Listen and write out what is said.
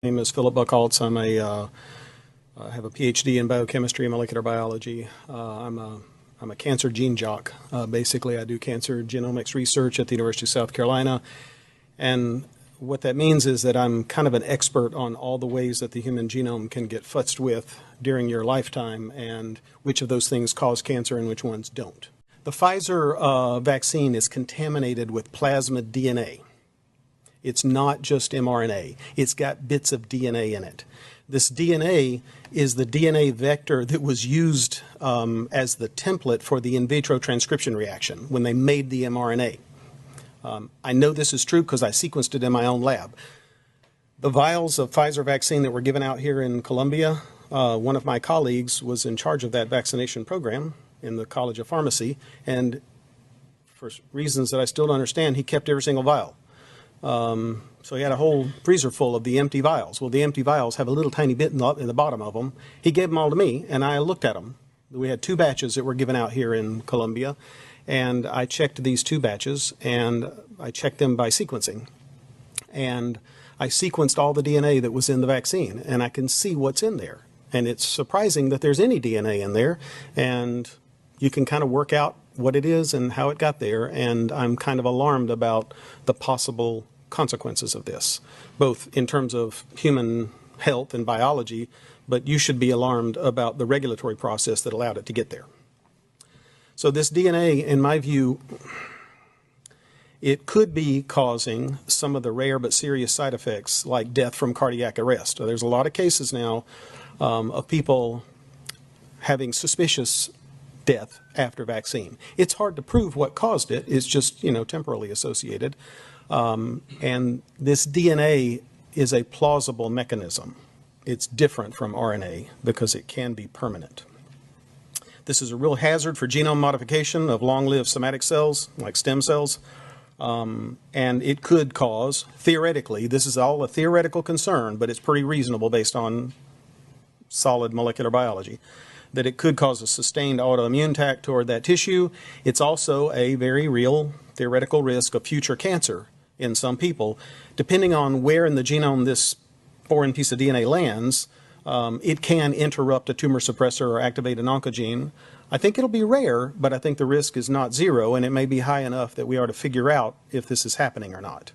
My name is Philip Buchholz. I have a PhD in biochemistry and molecular biology. I'm a cancer gene jock. Basically, I do cancer genomics research at the University of South Carolina. And what that means is that I'm kind of an expert on all the ways that the human genome can get futzed with during your lifetime and which of those things cause cancer and which ones don't. The Pfizer vaccine is contaminated with plasmid DNA. It's not just mRNA. It's got bits of DNA in it. This DNA is the DNA vector that was used as the template for the in vitro transcription reaction when they made the mRNA. I know this is true because I sequenced it in my own lab. The vials of Pfizer vaccine that were given out here in Columbia, one of my colleagues was in charge of that vaccination program in the College of Pharmacy, and for reasons that I still don't understand, he kept every single vial. So he had a whole freezer full of the empty vials. Well, the empty vials have a little tiny bit in the bottom of them. He gave them all to me, and I looked at them. We had 2 batches that were given out here in Columbia, and I checked these 2 batches, and I checked them by sequencing. And I sequenced all the DNA that was in the vaccine, and I can see what's in there. And it's surprising that there's any DNA in there, and you can kind of work out what it is and how it got there, and I'm kind of alarmed about the possible consequences of this, both in terms of human health and biology, but you should be alarmed about the regulatory process that allowed it to get there. So this DNA, in my view, it could be causing some of the rare but serious side effects like death from cardiac arrest. So there's a lot of cases now of people having suspicious death after vaccine. It's hard to prove what caused it. It's just, temporally associated. And this DNA is a plausible mechanism. It's different from RNA because it can be permanent. This is a real hazard for genome modification of long-lived somatic cells, like stem cells. And it could cause, theoretically, this is all a theoretical concern, but it's pretty reasonable based on solid molecular biology, that it could cause a sustained autoimmune attack toward that tissue. It's also a very real theoretical risk of future cancer in some people. Depending on where in the genome this foreign piece of DNA lands, it can interrupt a tumor suppressor or activate an oncogene. I think it'll be rare, but I think the risk is not zero, and it may be high enough that we are to figure out if this is happening or not.